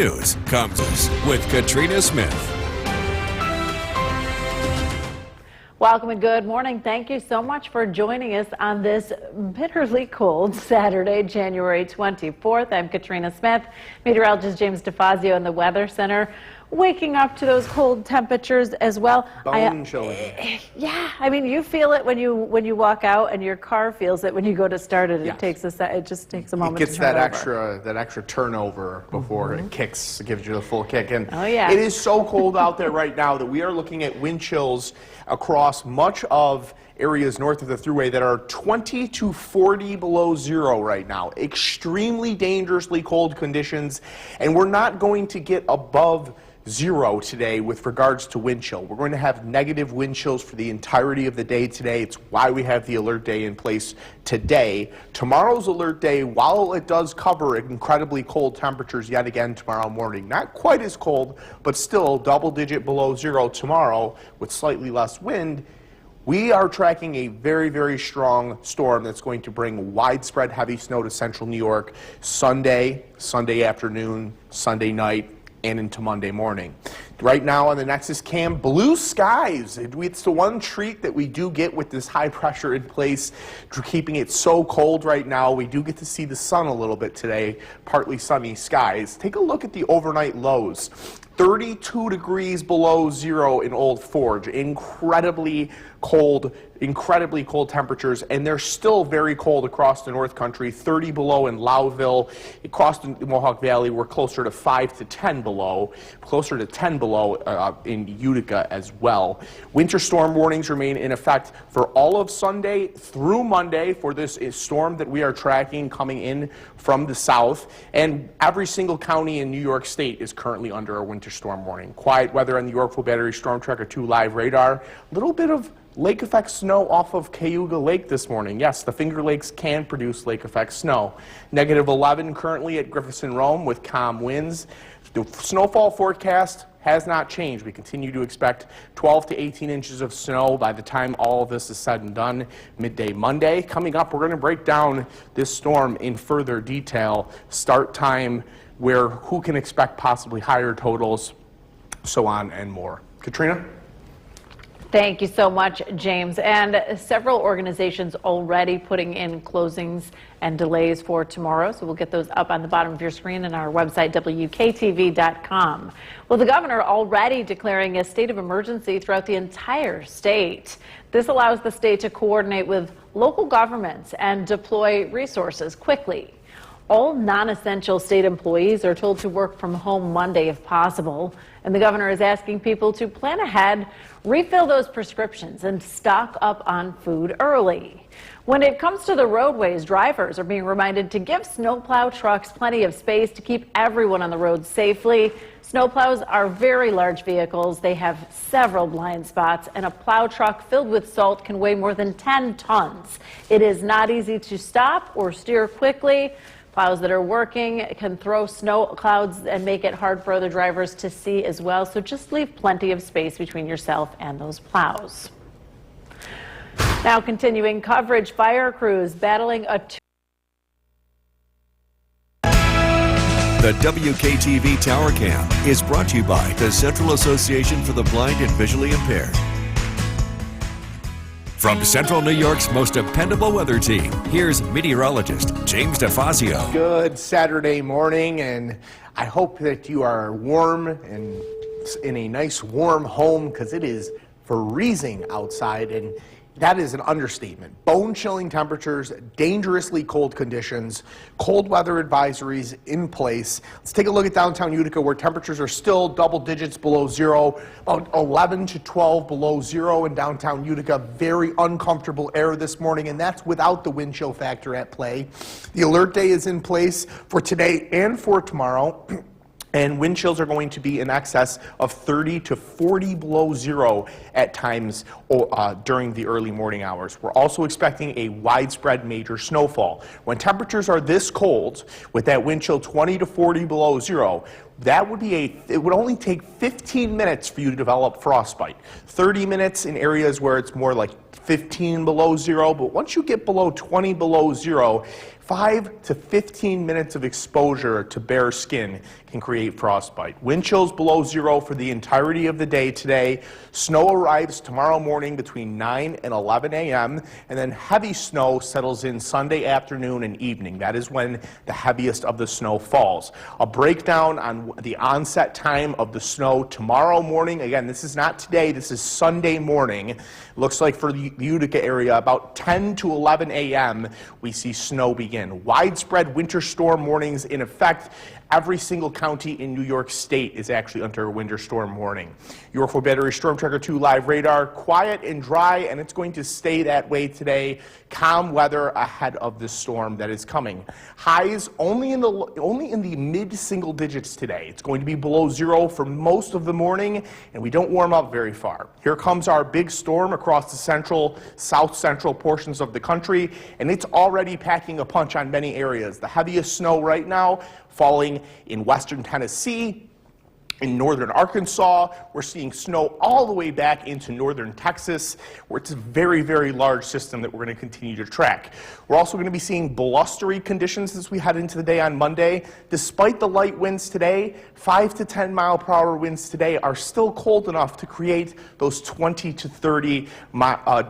News comes with Katrina Smith. Welcome and good morning. Thank you so much for joining us on this bitterly cold Saturday, January 24th. I'm Katrina Smith, meteorologist James DeFazio in the Weather Center. Waking up to those cold temperatures as well. Bone chilling. Yeah, I mean, you feel it when you walk out, and your car feels it when you go to start it. Yes. It just takes a moment. It gets to turn that extra turnover before it kicks. It gives you the full kick. And oh yeah, it is so cold out there right now that we are looking at wind chills across much of areas north of the Thruway that are 20 to 40 below zero right now. Extremely dangerously cold conditions, and we're not going to get above zero today with regards to wind chill. We're going to have negative wind chills for the entirety of the day today. It's why we have the alert day in place today. Tomorrow's alert day, while it does cover incredibly cold temperatures yet again tomorrow morning, not quite as cold, but still double-digit below zero tomorrow with slightly less wind. We are tracking a very, very strong storm that's going to bring widespread heavy snow to central New York Sunday afternoon, Sunday night, and into Monday morning. Right now on the Nexus Cam, blue skies. It's the one treat that we do get with this high pressure in place, keeping it so cold right now. We do get to see the sun a little bit today, partly sunny skies. Take a look at the overnight lows. 32 degrees below zero in Old Forge. Incredibly cold temperatures, and they're still very cold across the North Country. 30 below in Lowville. Across the Mohawk Valley, we're closer to 5 to 10 below, closer to 10 below in Utica as well. Winter storm warnings remain in effect for all of Sunday through Monday for this storm that we are tracking coming in from the south, and every single county in New York State is currently under a winter storm warning. Quiet weather on the Yorkville Battery Storm Tracker 2 live radar. A little bit of lake effect snow off of Cayuga Lake this morning. Yes, the Finger Lakes can produce lake effect snow. Negative 11 currently at Griffiths and Rome with calm winds. The snowfall forecast has not changed. We continue to expect 12 to 18 inches of snow by the time all of this is said and done midday Monday. Coming up, we're going to break down this storm in further detail. Start time, who can expect possibly higher totals, so on and more. Katrina? Thank you so much, James. And several organizations already putting in closings and delays for tomorrow. So we'll get those up on the bottom of your screen and our website, WKTV.com. Well, the governor already declaring a state of emergency throughout the entire state. This allows the state to coordinate with local governments and deploy resources quickly. All non-essential state employees are told to work from home Monday if possible. And the governor is asking people to plan ahead, refill those prescriptions, and stock up on food early. When it comes to the roadways, drivers are being reminded to give snowplow trucks plenty of space to keep everyone on the road safely. Snowplows are very large vehicles. They have several blind spots, and a plow truck filled with salt can weigh more than 10 tons. It is not easy to stop or steer quickly. Plows that are working can throw snow clouds and make it hard for other drivers to see as well. So just leave plenty of space between yourself and those plows. Now continuing coverage, fire crews battling a The WKTV Tower Cam is brought to you by the Central Association for the Blind and Visually Impaired. From Central New York's most dependable weather team, here's meteorologist James DeFazio. Good Saturday morning, and I hope that you are warm and in a nice warm home, because it is freezing outside, and that is an understatement. Bone-chilling temperatures, dangerously cold conditions, cold weather advisories in place. Let's take a look at downtown Utica, where temperatures are still double digits below zero, about 11 to 12 below zero in downtown Utica. Very uncomfortable air this morning, and that's without the wind chill factor at play. The alert day is in place for today and for tomorrow. And wind chills are going to be in excess of 30 to 40 below zero at times during the early morning hours. We're also expecting a widespread major snowfall. When temperatures are this cold, with that wind chill 20 to 40 below zero, that would be it would only take 15 minutes for you to develop frostbite. 30 minutes in areas where it's more like 15 below zero, but once you get below 20 below zero, 5 to 15 minutes of exposure to bare skin can create frostbite. Wind chills below zero for the entirety of the day today. Snow arrives tomorrow morning between 9 and 11 a.m. and then heavy snow settles in Sunday afternoon and evening. That is when the heaviest of the snow falls. A breakdown on the onset time of the snow tomorrow morning. Again, this is not today, this is Sunday morning. Looks like for the Utica area, about 10 to 11 a.m., we see snow begin. Widespread winter storm warnings in effect. Every single county in New York State is actually under a winter storm warning. Your Ford Battery Storm Tracker 2 live radar, quiet and dry, and it's going to stay that way today. Calm weather ahead of the storm that is coming. Highs only in the mid-single digits today. It's going to be below zero for most of the morning, and we don't warm up very far. Here comes our big storm across the central, south central portions of the country, and it's already packing a punch on many areas. The heaviest snow right now falling in western Tennessee, in northern Arkansas. We're seeing snow all the way back into northern Texas, where it's a very, very large system that we're going to continue to track. We're also going to be seeing blustery conditions as we head into the day on Monday. Despite the light winds today, 5 to 10 mile per hour winds today are still cold enough to create those 20 to 30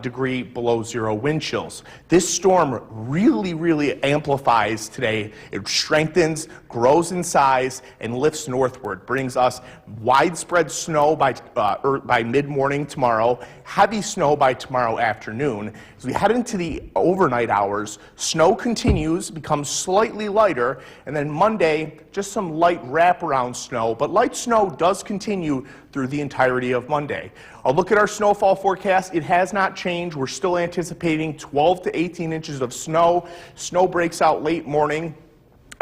degree below zero wind chills. This storm really amplifies today. It strengthens, grows in size, and lifts northward, brings us widespread snow by mid-morning tomorrow, heavy snow by tomorrow afternoon. As we head into the overnight hours, snow continues, becomes slightly lighter, and then Monday, just some light wraparound snow, but light snow does continue through the entirety of Monday. I'll look at our snowfall forecast. It has not changed. We're still anticipating 12 to 18 inches of snow. Snow breaks out late morning,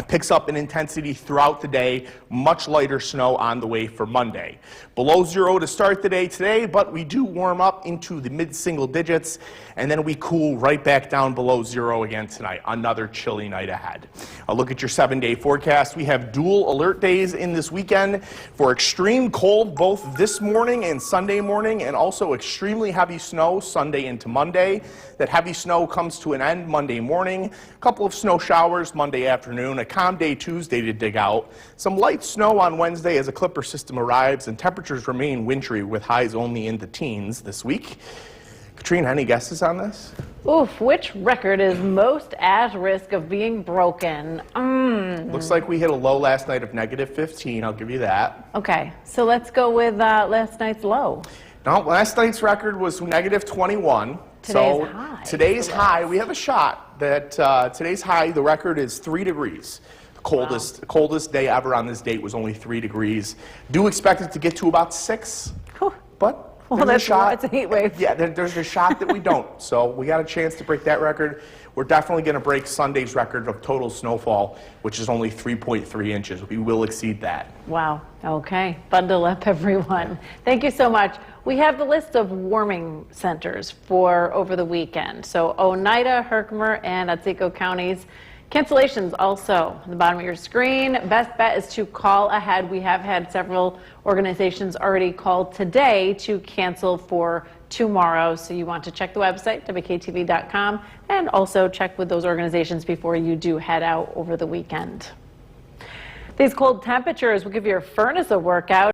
picks up in intensity throughout the day, much lighter snow on the way for Monday. Below zero to start the day today, but we do warm up into the mid-single digits, and then we cool right back down below zero again tonight. Another chilly night ahead. I'll look at your 7-day forecast. We have dual alert days in this weekend for extreme cold both this morning and Sunday morning, and also extremely heavy snow Sunday into Monday. That heavy snow comes to an end Monday morning. A couple of snow showers Monday afternoon. A calm day Tuesday to dig out. Some light snow on Wednesday as a clipper system arrives, and temperatures remain wintry with highs only in the teens this week. Katrina, any guesses on this? Oof, which record is most at risk of being broken? Looks like we hit a low last night of -15, I'll give you that. Okay, so let's go with last night's low. No, last night's record was -21. Today's high. Today's high, we have a shot that today's high, the record is 3 degrees. The coldest day ever on this date was only 3 degrees. Do expect it to get to about 6, but well, that's a heat wave. Yeah, there's a shot that we don't. So we got a chance to break that record. We're definitely going to break Sunday's record of total snowfall, which is only 3.3 inches. We will exceed that. Wow. Okay. Bundle up, everyone. Thank you so much. We have the list of warming centers for over the weekend. So Oneida, Herkimer, and Otsego counties. Cancellations also on the bottom of your screen. Best bet is to call ahead. We have had several organizations already call today to cancel for tomorrow. So you want to check the website, WKTV.com, and also check with those organizations before you do head out over the weekend. These cold temperatures will give your furnace a workout.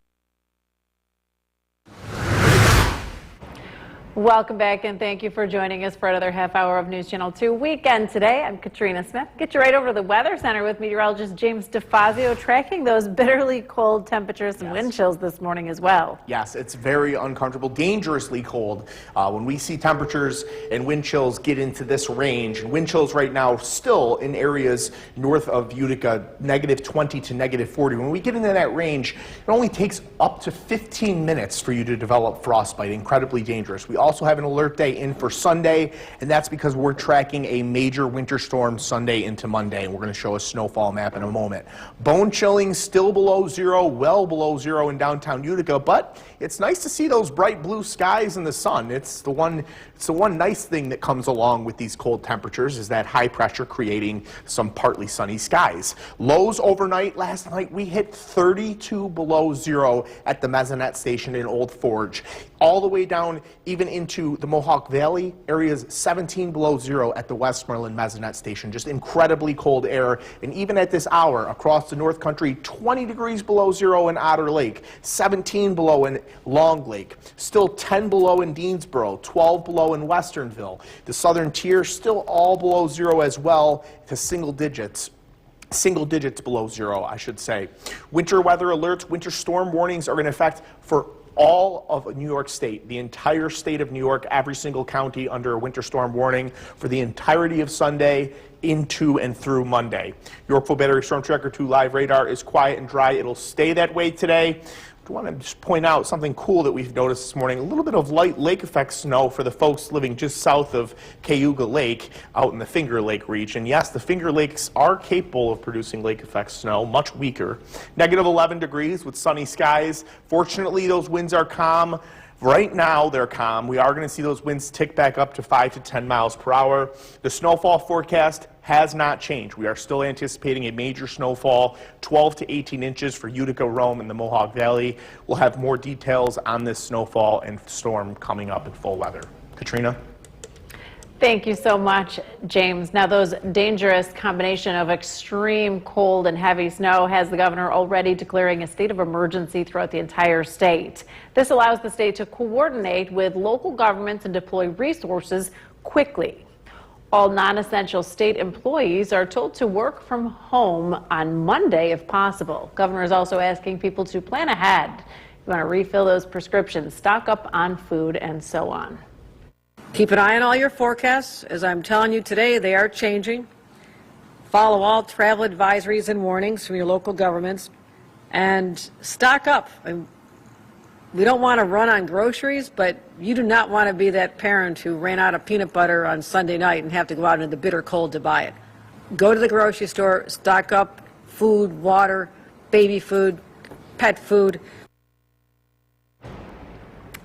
Welcome back, and thank you for joining us for another half hour of News Channel 2 Weekend Today. I'm Katrina Smith. Get you right over to the Weather Center with meteorologist James DeFazio, tracking those bitterly cold temperatures and wind chills this morning as well. Yes, it's very uncomfortable, dangerously cold. When we see temperatures and wind chills get into this range, and wind chills right now still in areas north of Utica, -20 to -40. When we get into that range, it only takes up to 15 minutes for you to develop frostbite. Incredibly dangerous. We also have an alert day in for Sunday, and that's because we're tracking a major winter storm Sunday into Monday, and we're going to show a snowfall map in a moment. Bone chilling, still below zero, well below zero in downtown Utica, but it's nice to see those bright blue skies in the sun. It's the one nice thing that comes along with these cold temperatures is that high pressure creating some partly sunny skies. Lows overnight, last night we hit 32 below zero at the Mesonet station in Old Forge. All the way down even into the Mohawk Valley, areas 17 below zero at the Westmoreland Mesonet Station. Just incredibly cold air. And even at this hour, across the North Country, 20 degrees below zero in Otter Lake, 17 below in Long Lake, still 10 below in Deansboro, 12 below in Westernville. The southern tier still all below zero as well, to single digits below zero, I should say. Winter weather alerts, winter storm warnings are in effect for all of New York State, the entire state of New York, every single county under a winter storm warning for the entirety of Sunday into and through Monday. Yorkville Battery Storm Tracker 2 live radar is quiet and dry. It'll stay that way today. I want to just point out something cool that we've noticed this morning. A little bit of light lake effect snow for the folks living just south of Cayuga Lake out in the Finger Lake region. Yes, the Finger Lakes are capable of producing lake effect snow, much weaker. Negative 11 degrees with sunny skies. Fortunately, those winds are calm. Right now, they're calm. We are going to see those winds tick back up to 5 to 10 miles per hour. The snowfall forecast has not changed. We are still anticipating a major snowfall, 12 to 18 inches for Utica, Rome, and the Mohawk Valley. We'll have more details on this snowfall and storm coming up in full weather. Katrina? Thank you so much, James. Now, those dangerous combination of extreme cold and heavy snow has the governor already declaring a state of emergency throughout the entire state. This allows the state to coordinate with local governments and deploy resources quickly. All non-essential state employees are told to work from home on Monday if possible. Governor is also asking people to plan ahead. You want to refill those prescriptions, stock up on food, and so on. Keep an eye on all your forecasts. As I'm telling you today, they are changing. Follow all travel advisories and warnings from your local governments and stock up. We don't want to run on groceries, but you do not want to be that parent who ran out of peanut butter on Sunday night and have to go out into the bitter cold to buy it. Go to the grocery store, stock up food, water, baby food, pet food.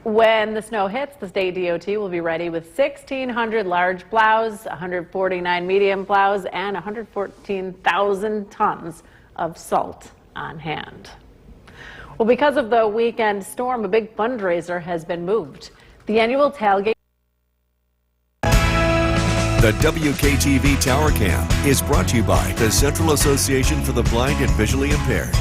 When the snow hits, the state DOT will be ready with 1,600 large plows, 149 medium plows, and 114,000 tons of salt on hand. Well, because of the weekend storm, a big fundraiser has been moved. The annual tailgate. The WKTV Tower Cam is brought to you by the Central Association for the Blind and Visually Impaired.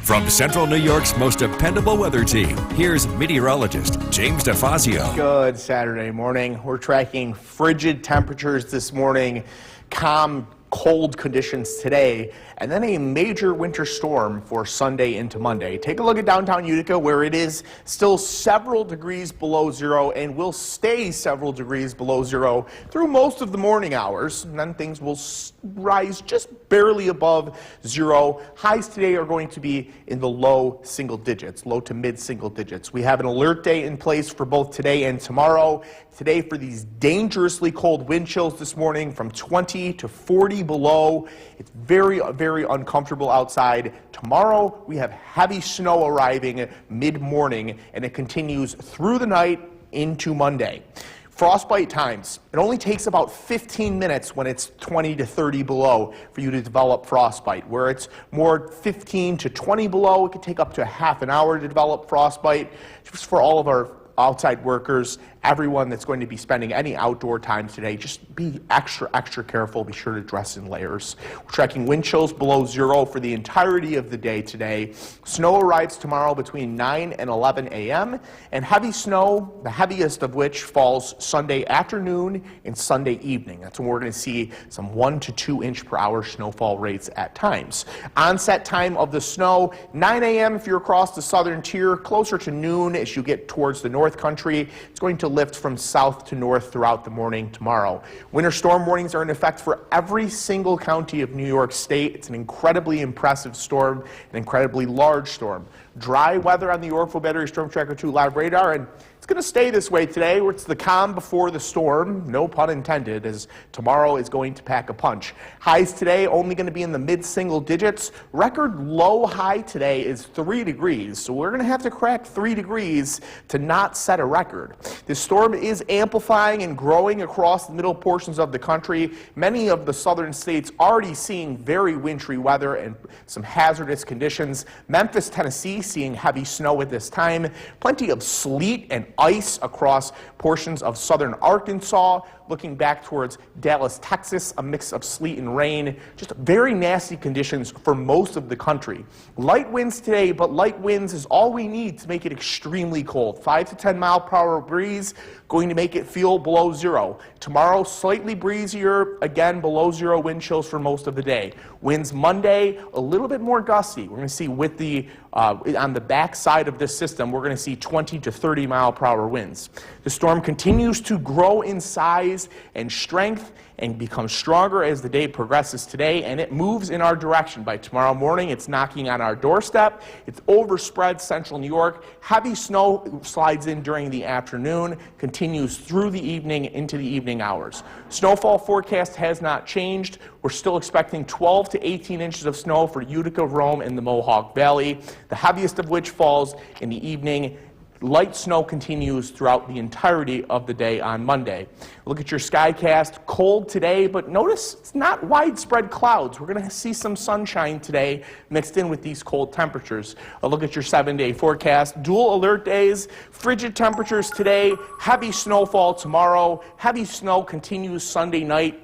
From Central New York's most dependable weather team, here's meteorologist James DeFazio. Good Saturday morning. We're tracking frigid temperatures this morning, calm, cold conditions today, and then a major winter storm for Sunday into Monday. Take a look at downtown Utica, where it is still several degrees below zero and will stay several degrees below zero through most of the morning hours. And then things will rise just barely above zero. Highs today are going to be in the low single digits, low to mid single digits. We have an alert day in place for both today and tomorrow. Today for these dangerously cold wind chills this morning from 20 to 40 below. It's very, very uncomfortable outside. Tomorrow we have heavy snow arriving mid-morning, and it continues through the night into Monday. Frostbite times. It only takes about 15 minutes when it's 20 to 30 below for you to develop frostbite. Where it's more 15 to 20 below, it could take up to a half an hour to develop frostbite. Just for all of our outside workers, everyone that's going to be spending any outdoor time today, just be extra careful. Be sure to dress in layers. We're tracking wind chills below zero for the entirety of the day today. Snow arrives tomorrow between 9 and 11 a.m. and heavy snow, the heaviest of which falls Sunday afternoon and Sunday evening. That's when we're going to see some 1 to 2 inch per hour snowfall rates at times. Onset time of the snow, 9 a.m. if you're across the southern tier, closer to noon as you get towards the North Country. It's going to lift from south to north throughout the morning tomorrow. Winter storm warnings are in effect for every single county of New York State. It's an incredibly impressive storm, an incredibly large storm. Dry weather on the Yorkville Battery Storm Tracker 2 live radar, and it's going to stay this way today, where it's the calm before the storm, no pun intended, as tomorrow is going to pack a punch. Highs today only going to be in the mid-single digits. Record low high today is 3 degrees, so we're going to have to crack 3 degrees to not set a record. This storm is amplifying and growing across the middle portions of the country. Many of the southern states already seeing very wintry weather and some hazardous conditions. Memphis, Tennessee seeing heavy snow at this time. Plenty of sleet and ice across portions of southern Arkansas. Looking back towards Dallas, Texas, a mix of sleet and rain. Just very nasty conditions for most of the country. Light winds today, but light winds is all we need to make it extremely cold. 5 to 10 mile per hour breeze, going to make it feel below zero. Tomorrow, slightly breezier, again below zero wind chills for most of the day. Winds Monday, a little bit more gusty. We're going to see with the on the back side of this system, we're going to see 20 to 30 mile per hour winds. The storm continues to grow in size and strength and becomes stronger as the day progresses today, and it moves in our direction. By tomorrow morning, it's knocking on our doorstep. It's overspread central New York. Heavy snow slides in during the afternoon, continues through the evening into the evening hours. Snowfall forecast has not changed. We're still expecting 12 to 18 inches of snow for Utica, Rome, and the Mohawk Valley, the heaviest of which falls in the evening. Light snow continues throughout the entirety of the day on Monday. Look at your skycast. Cold today, but notice it's not widespread clouds. We're going to see some sunshine today mixed in with these cold temperatures. A look at your 7-day forecast. Dual alert days, frigid temperatures today, heavy snowfall tomorrow. Heavy snow continues Sunday night.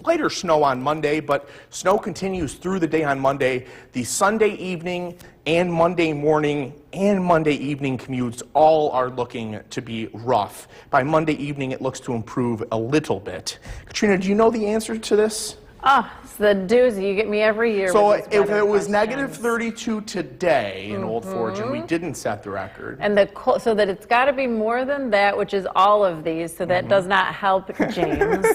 Lighter snow on Monday, but snow continues through the day on Monday. The Sunday evening and Monday morning and Monday evening commutes all are looking to be rough. By Monday evening, it looks to improve a little bit. Katrina, do you know the answer to this? It's the doozy. You get me every year. So with these if weather it was questions. negative 32 today in Old Forge, and we didn't set the record. And so that it's got to be more than that, which is all of these, so that does not help James.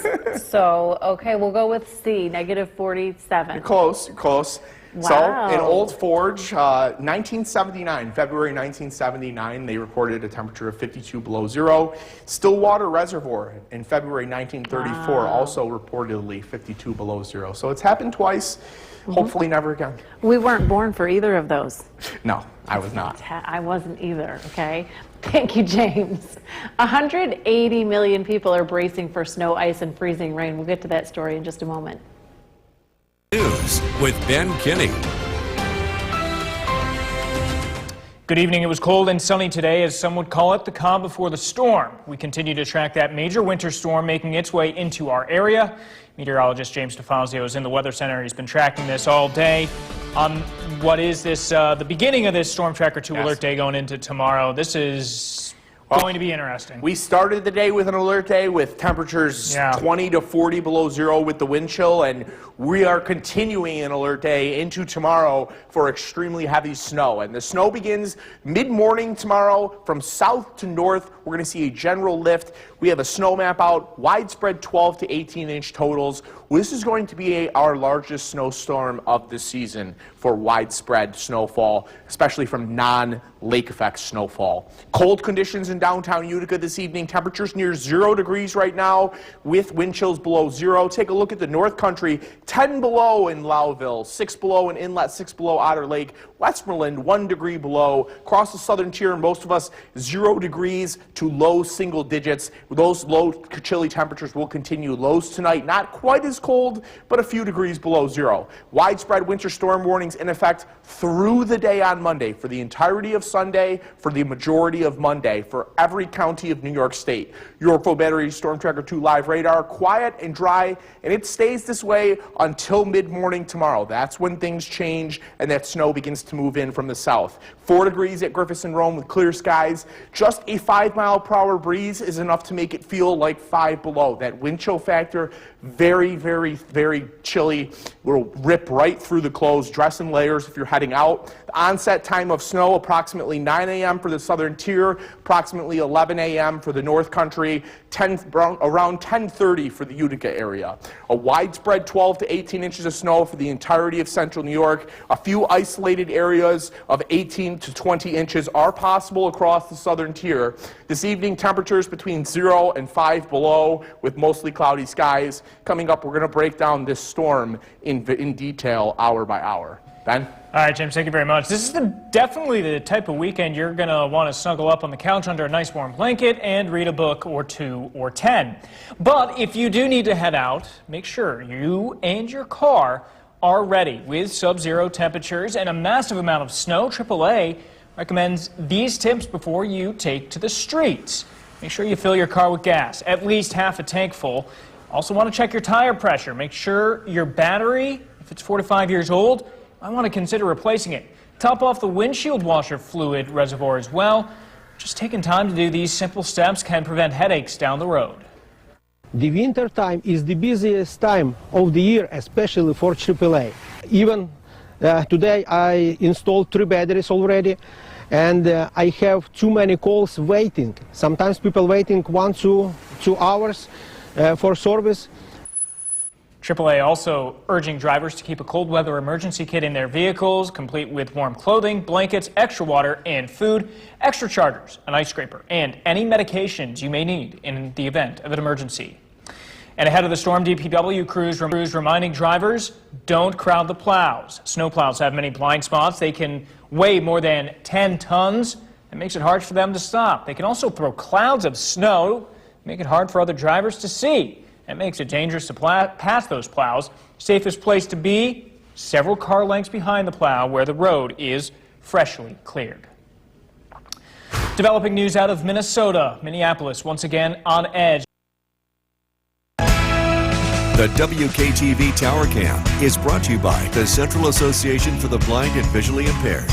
So, okay, we'll go with C, negative 47. You're close, you're close. Wow. So in Old Forge, 1979, February 1979, they reported a temperature of 52 below zero. Stillwater Reservoir in February 1934 also reportedly 52 below zero. So it's happened twice, hopefully never again. We weren't born for either of those. No, I was not. I wasn't either, okay? Thank you, James. 180 million people are bracing for snow, ice, and freezing rain. We'll get to that story in just a moment. News with Ben Kinney. Good evening. It was cold and sunny today, as some would call it, the calm before the storm. We continue to track that major winter storm making its way into our area. Meteorologist James DeFazio is in the Weather Center. He's been tracking this all day. What is this, the beginning of this Storm Tracker 2 alert day going into tomorrow? This is going to be interesting. We started the day with an alert day with temperatures 20 to 40 below zero with the wind chill, and we are continuing an alert day into tomorrow for extremely heavy snow. And the snow begins mid-morning tomorrow from south to north. We're going to see a general lift. We have a snow map out, widespread 12 to 18 inch totals. This is going to be our largest snowstorm of the season for widespread snowfall, especially from non-lake effect snowfall. Cold conditions in downtown Utica this evening. Temperatures near 0 degrees right now with wind chills below zero. Take a look at the North Country. 10 below in Lowville, 6 below in Inlet, 6 below Otter Lake. Westmoreland, 1 degree below. Across the southern tier, most of us 0 degrees to low single digits. Those low chilly temperatures will continue. Lows tonight, not quite as cold, but a few degrees below zero. Widespread winter storm warnings in effect through the day on Monday, for the entirety of Sunday, for the majority of Monday, for every county of New York State. Yorkville Battery Storm Tracker 2 live radar, quiet and dry, and it stays this way until mid-morning tomorrow. That's when things change and that snow begins to move in from the south. 4 degrees at Griffiths and Rome with clear skies. Just a 5 mile per hour breeze is enough to make it feel like 5 below. That wind chill factor, very, very, very chilly. Will rip right through the clothes. Dress in layers if you're heading out. The onset time of snow, approximately 9 a.m. for the southern tier, approximately 11 a.m. for the North Country, around 10:30 for the Utica area. A widespread 12 to 18 inches of snow for the entirety of central New York. A few isolated areas of 18 to 20 inches are possible across the southern tier. This evening, temperatures between 0 and 5 below with mostly cloudy skies. Coming up, we're going to break down this storm in detail hour by hour. Ben? All right, James, thank you very much. This is definitely the type of weekend you're going to want to snuggle up on the couch under a nice warm blanket and read a book or 2 or 10. But if you do need to head out, make sure you and your car are ready. With sub-zero temperatures and a massive amount of snow, AAA recommends these tips before you take to the streets. Make sure you fill your car with gas, at least half a tank full. Also want to check your tire pressure. Make sure your battery, if it's 4 to 5 years old, I want to consider replacing it. Top off the windshield washer fluid reservoir as well. Just taking time to do these simple steps can prevent headaches down the road. The winter time is the busiest time of the year, especially for AAA. Even today I installed 3 batteries already, and I have too many calls waiting. Sometimes people waiting 1 to 2 hours for service. AAA also urging drivers to keep a cold weather emergency kit in their vehicles, complete with warm clothing, blankets, extra water and food, extra chargers, an ice scraper, and any medications you may need in the event of an emergency. And ahead of the storm, DPW crews reminding drivers, don't crowd the plows. Snow plows have many blind spots. They can weigh more than 10 tons. It makes it hard for them to stop. They can also throw clouds of snow, make it hard for other drivers to see. It makes it dangerous to pass those plows. Safest place to be, several car lengths behind the plow where the road is freshly cleared. Developing news out of Minnesota. Minneapolis once again on edge. The WKTV Tower Cam is brought to you by the Central Association for the Blind and Visually Impaired.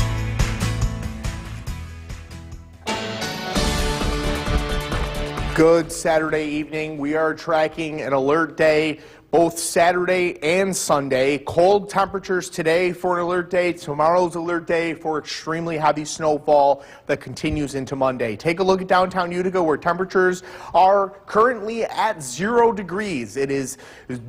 Good Saturday evening. We are tracking an alert day both Saturday and Sunday. Cold temperatures today for an alert day. Tomorrow's alert day for extremely heavy snowfall that continues into Monday. Take a look at downtown Utica where temperatures are currently at 0 degrees. It is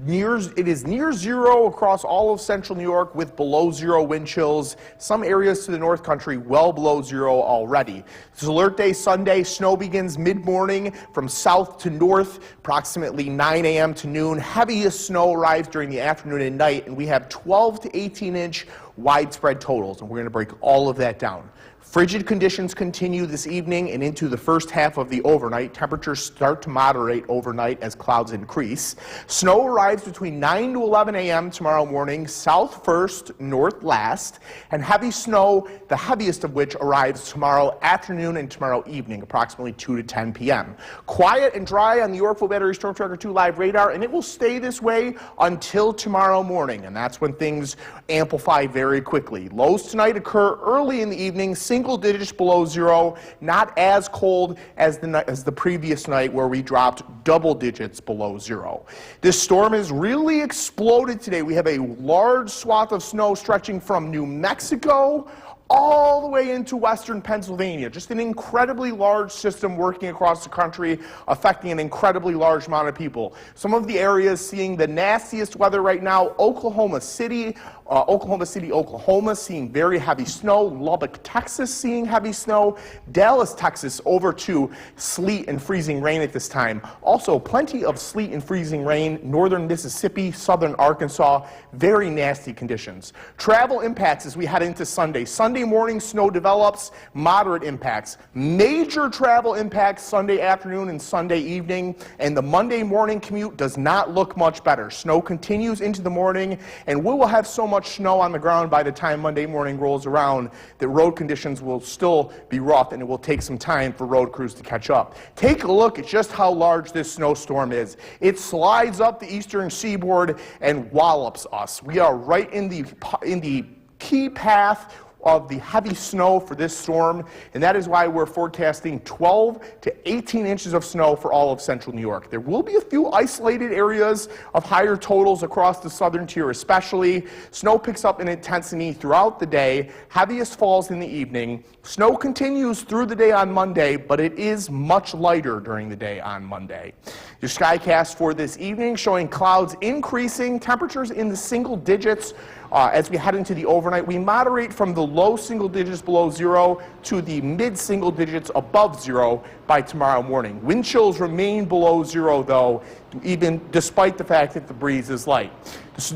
near zero across all of central New York with below 0 wind chills. Some areas to the North Country well below 0 already. This is alert day Sunday. Snow begins mid-morning from south to north, approximately 9 a.m. to noon. Heaviest snow arrives during the afternoon and night, and we have 12 to 18-inch widespread totals, and we're going to break all of that down. Frigid conditions continue this evening and into the first half of the overnight. Temperatures start to moderate overnight as clouds increase. Snow arrives between 9 to 11 a.m. tomorrow morning, south first, north last, and heavy snow, the heaviest of which arrives tomorrow afternoon and tomorrow evening, approximately 2 to 10 p.m. Quiet and dry on the Yorkville Battery Storm Tracker 2 live radar, and it will stay this way until tomorrow morning, and that's when things amplify very quickly. Lows tonight occur early in the evening, single digits below 0, not as cold as the previous night where we dropped double digits below 0. This storm has really exploded today. We have a large swath of snow stretching from New Mexico all the way into western Pennsylvania. Just an incredibly large system working across the country, affecting an incredibly large amount of people. Some of the areas seeing the nastiest weather right now: Oklahoma City, Oklahoma, seeing very heavy snow. Lubbock, Texas, seeing heavy snow. Dallas, Texas, over to sleet and freezing rain at this time. Also, plenty of sleet and freezing rain. Northern Mississippi, southern Arkansas, very nasty conditions. Travel impacts as we head into Sunday. Sunday morning, snow develops, moderate impacts. Major travel impacts Sunday afternoon and Sunday evening, and the Monday morning commute does not look much better. Snow continues into the morning, and we will have so much snow on the ground by the time Monday morning rolls around that road conditions will still be rough, and it will take some time for road crews to catch up. Take a look at just how large this snowstorm is. It slides up the eastern seaboard and wallops us. We are right in the key path of the heavy snow for this storm, and that is why we're forecasting 12 to 18 inches of snow for all of central New York. There will be a few isolated areas of higher totals across the southern tier especially. Snow picks up in intensity throughout the day. Heaviest falls in the evening. Snow continues through the day on Monday, but it is much lighter during the day on Monday. Your skycast for this evening showing clouds increasing, temperatures in the single digits. As we head into the overnight, we moderate from the low single digits below 0 to the mid single digits above 0 by tomorrow morning. Wind chills remain below 0, though, even despite the fact that the breeze is light.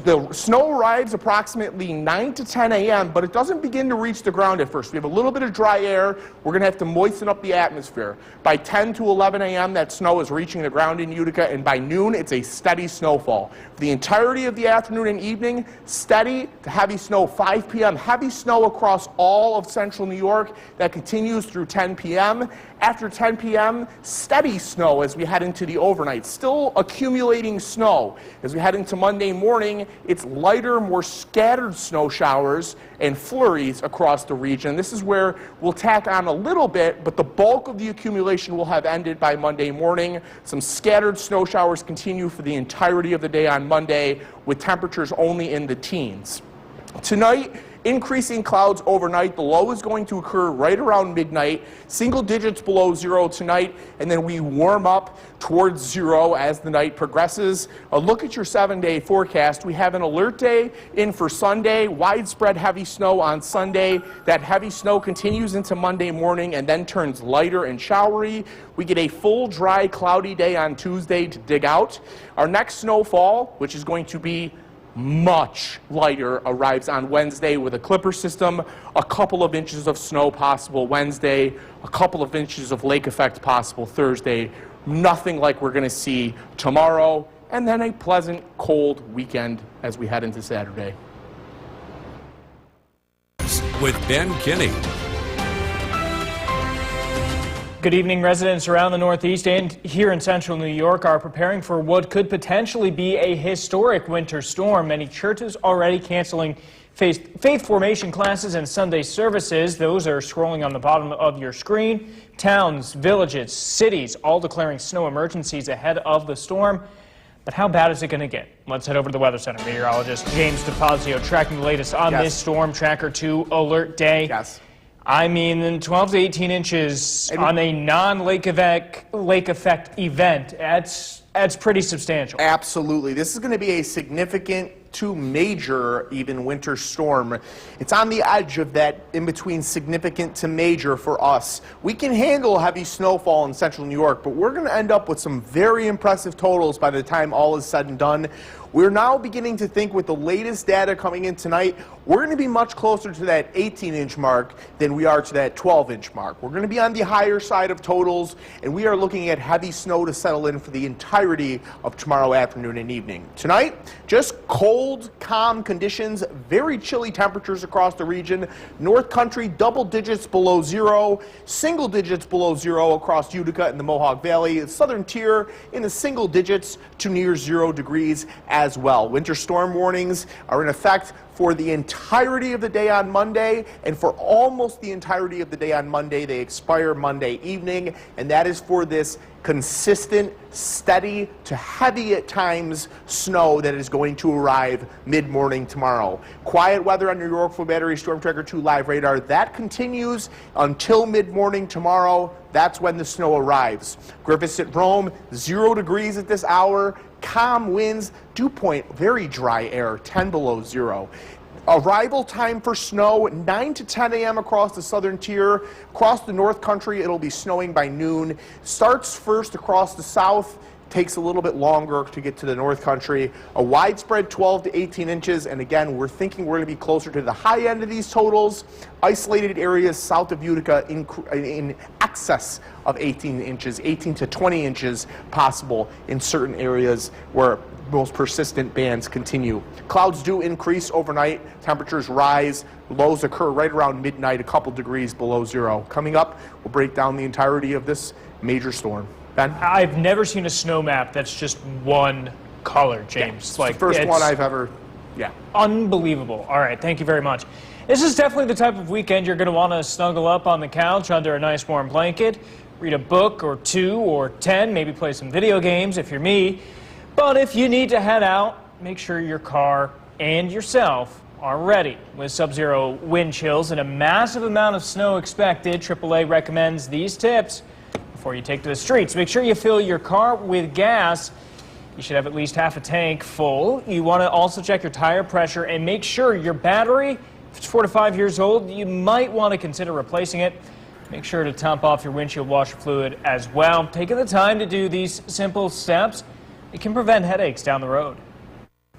The snow arrives approximately 9 to 10 a.m., but it doesn't begin to reach the ground at first. We have a little bit of dry air. We're going to have to moisten up the atmosphere. By 10 to 11 a.m., that snow is reaching the ground in Utica, and by noon, it's a steady snowfall. For the entirety of the afternoon and evening, steady to heavy snow. 5 p.m., heavy snow across all of central New York. That continues through 10 p.m. After 10 p.m., steady snow as we head into the overnight. Still accumulating snow. As we head into Monday morning, it's lighter, more scattered snow showers and flurries across the region. This is where we'll tack on a little bit, but the bulk of the accumulation will have ended by Monday morning. Some scattered snow showers continue for the entirety of the day on Monday, with temperatures only in the teens. Tonight, increasing clouds overnight. The low is going to occur right around midnight, single digits below zero tonight, and then we warm up towards zero as the night progresses. A look at your 7-day forecast. We have an alert day in for Sunday, widespread heavy snow on Sunday. That heavy snow continues into Monday morning and then turns lighter and showery. We get a full, dry, cloudy day on Tuesday to dig out. Our next snowfall, which is going to be much lighter, arrives on Wednesday with a clipper system. A couple of inches of snow possible Wednesday, a couple of inches of lake effect possible Thursday. Nothing like we're going to see tomorrow, and then a pleasant cold weekend as we head into Saturday. With Ben Kinney. Good evening. Residents around the Northeast and here in central New York are preparing for what could potentially be a historic winter storm. Many churches already canceling faith formation classes and Sunday services. Those are scrolling on the bottom of your screen. Towns, villages, cities all declaring snow emergencies ahead of the storm. But how bad is it going to get? Let's head over to the Weather Center. Meteorologist James DeFazio tracking the latest on this Storm Tracker 2 alert day. Yes. I mean, 12 to 18 inches on a non-lake effect event, that's pretty substantial. Absolutely. This is going to be a significant to major even winter storm. It's on the edge of that in between significant to major for us. We can handle heavy snowfall in central New York, but we're going to end up with some very impressive totals by the time all is said and done. We're now beginning to think with the latest data coming in tonight, we're going to be much closer to that 18-inch mark than we are to that 12-inch mark. We're going to be on the higher side of totals, and we are looking at heavy snow to settle in for the entirety of tomorrow afternoon and evening. Tonight, just cold, calm conditions, very chilly temperatures across the region. North Country, double digits below zero, single digits below zero across Utica and the Mohawk Valley. Southern tier in the single digits to near 0 degrees as well. Winter storm warnings are in effect for the entirety of the day on Monday, and for almost the entirety of the day on Monday. They expire Monday evening, and that is for this consistent, steady to heavy at times snow that is going to arrive mid-morning tomorrow. Quiet weather on your Yorkville Battery Storm Tracker 2 live radar. That continues until mid-morning tomorrow. That's when the snow arrives. Griffiths at Rome, 0 degrees at this hour. Calm winds, dew point, very dry air, 10 below zero. Arrival time for snow, 9 to 10 a.m. across the southern tier. Across the North Country, it'll be snowing by noon. Starts first across the south, takes a little bit longer to get to the North Country. A widespread 12 to 18 inches, and again, we're thinking we're going to be closer to the high end of these totals. Isolated areas south of Utica in excess of 18 inches, 18 to 20 inches possible in certain areas where most persistent bands continue. Clouds do increase overnight. Temperatures rise. Lows occur right around midnight, a couple degrees below zero. Coming up, we'll break down the entirety of this major storm. Ben? I've never seen a snow map that's just one color, James. Yeah, it's the first one I've ever, unbelievable. All right, thank you very much. This is definitely the type of weekend you're going to want to snuggle up on the couch under a nice warm blanket, read a book or 2 or 10, maybe play some video games if you're me. But if you need to head out, make sure your car and yourself are ready. With sub-zero wind chills and a massive amount of snow expected, AAA recommends these tips before you take to the streets. Make sure you fill your car with gas. You should have at least half a tank full. You want to also check your tire pressure and make sure your battery, if it's 4 to 5 years old, you might want to consider replacing it. Make sure to top off your windshield washer fluid as well. Taking the time to do these simple steps It can prevent headaches down the road.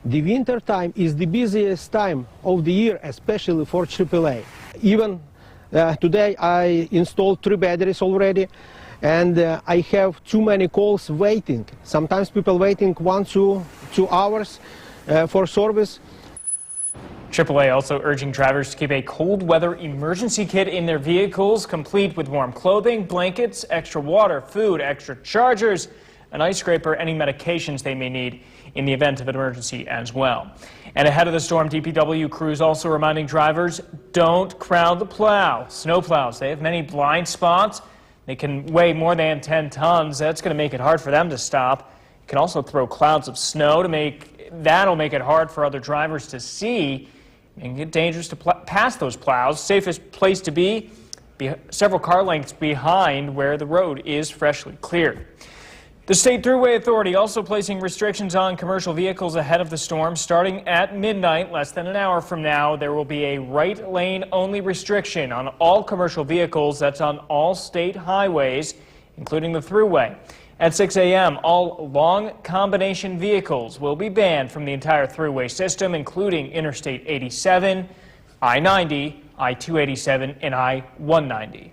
The winter time is the busiest time of the year, especially for AAA. Even today I installed 3 batteries already, and I have too many calls waiting. Sometimes people waiting 1 to 2 hours for service. AAA also urging drivers to keep a cold weather emergency kit in their vehicles, complete with warm clothing, blankets, extra water, food, extra chargers, an ice scraper, any medications they may need in the event of an emergency as well. And ahead of the storm, DPW crews also reminding drivers, don't crowd the plow. Snow plows, they have many blind spots. They can weigh more than 10 tons. That's going to make it hard for them to stop. It can also throw clouds of snow that'll make it hard for other drivers to see and get dangerous to pass those plows. Safest place to be several car lengths behind where the road is freshly cleared. The State Thruway Authority also placing restrictions on commercial vehicles ahead of the storm. Starting at midnight, less than an hour from now, there will be a right lane only restriction on all commercial vehicles. That's on all state highways, including the Thruway. At 6 a.m., all long combination vehicles will be banned from the entire Thruway system, including Interstate 87, I-90, I-287, and I-190.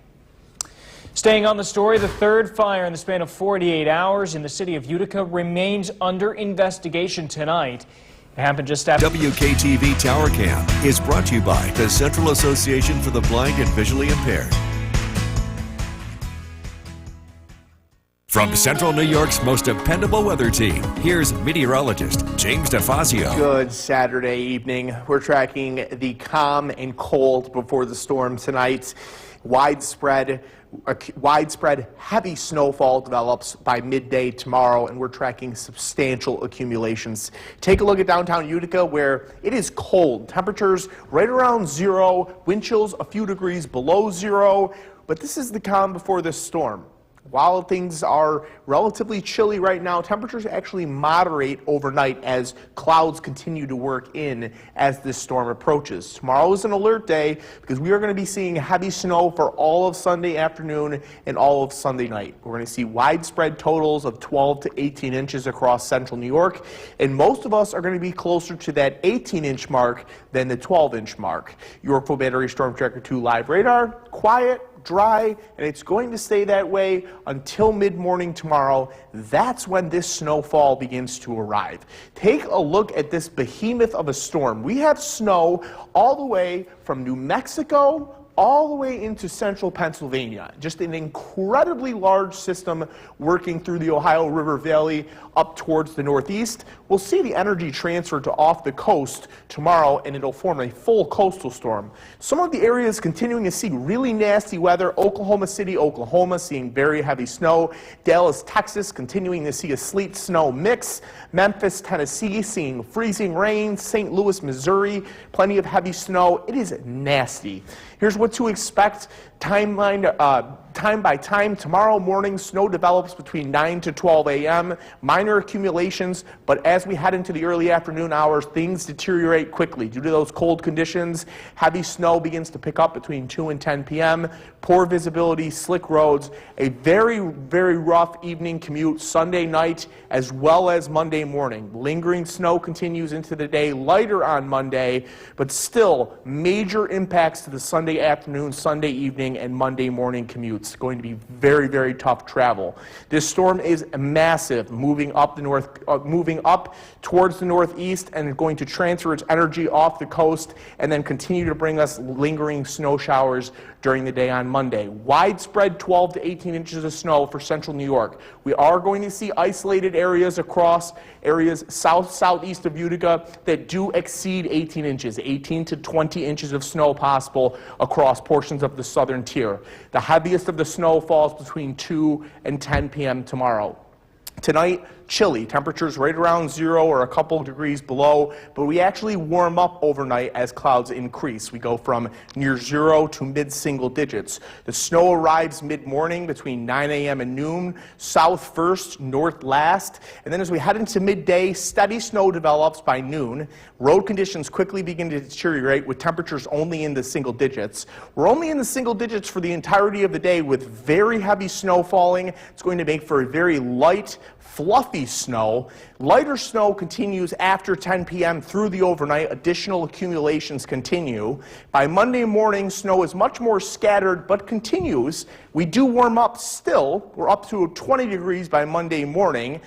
Staying on the story, the third fire in the span of 48 hours in the city of Utica remains under investigation tonight. It happened just after... WKTV Tower Cam is brought to you by the Central Association for the Blind and Visually Impaired. From Central New York's most dependable weather team, here's meteorologist James DeFazio. Good Saturday evening. We're tracking the calm and cold before the storm tonight. Widespread heavy snowfall develops by midday tomorrow, and we're tracking substantial accumulations. Take a look at downtown Utica, where it is cold. Temperatures right around 0, wind chills a few degrees below 0, but this is the calm before this storm. While things are relatively chilly right now, temperatures actually moderate overnight as clouds continue to work in as this storm approaches. Tomorrow is an alert day because we are going to be seeing heavy snow for all of Sunday afternoon and all of Sunday night. We're going to see widespread totals of 12 to 18 inches across central New York, and most of us are going to be closer to that 18-inch mark than the 12-inch mark. Yorkville Battery Storm Tracker 2 live radar, quiet, dry, and it's going to stay that way until mid-morning tomorrow. That's when this snowfall begins to arrive. Take a look at this behemoth of a storm. We have snow all the way from New Mexico all the way into central Pennsylvania. Just an incredibly large system working through the Ohio River Valley up towards the northeast. We'll see the energy transfer to off the coast tomorrow, and it'll form a full coastal storm. Some of the areas continuing to see really nasty weather: Oklahoma City, Oklahoma, seeing very heavy snow; Dallas, Texas, continuing to see a sleet-snow mix; Memphis, Tennessee, seeing freezing rain; St. Louis, Missouri, plenty of heavy snow. It is nasty. Here's what to expect time by time. Tomorrow morning, snow develops between 9 to 12 a.m. Minor accumulations, but as we head into the early afternoon hours, things deteriorate quickly. Due to those cold conditions, heavy snow begins to pick up between 2 and 10 p.m. Poor visibility, slick roads, a very, very rough evening commute Sunday night as well as Monday morning. Lingering snow continues into the day, lighter on Monday, but still major impacts to the Sunday afternoon, Sunday evening, and Monday morning commutes. Going to be very, very tough travel. This storm is massive, moving up towards the northeast, and going to transfer its energy off the coast and then continue to bring us lingering snow showers during the day on Monday. Widespread 12 to 18 inches of snow for central New York. We are going to see isolated areas across areas southeast of Utica that do exceed 18 inches, 18 to 20 inches of snow possible across portions of the southern tier. The heaviest of the snow falls between 2 and 10 p.m. tomorrow. Tonight, chilly. Temperatures right around 0 or a couple degrees below, but we actually warm up overnight as clouds increase. We go from near 0 to mid-single digits. The snow arrives mid-morning between 9 a.m. and noon, south first, north last, and then as we head into midday, steady snow develops by noon. Road conditions quickly begin to deteriorate with temperatures only in the single digits. We're only in the single digits for the entirety of the day with very heavy snow falling. It's going to make for a very light fluffy snow. Lighter snow continues after 10 p.m. through the overnight. Additional accumulations continue. By Monday morning, snow is much more scattered but continues. We do warm up still. We're up to 20 degrees by Monday morning.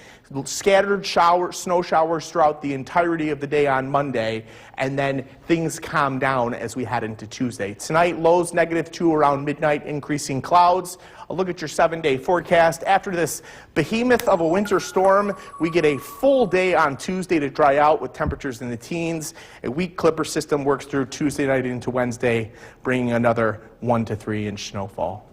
Scattered snow showers throughout the entirety of the day on Monday, and then things calm down as we head into Tuesday. Tonight, lows -2 around midnight, increasing clouds. A look at your 7-day forecast. After this behemoth of a winter storm, we get a full day on Tuesday to dry out with temperatures in the teens. A weak clipper system works through Tuesday night into Wednesday, bringing another 1 to 3 inch snowfall.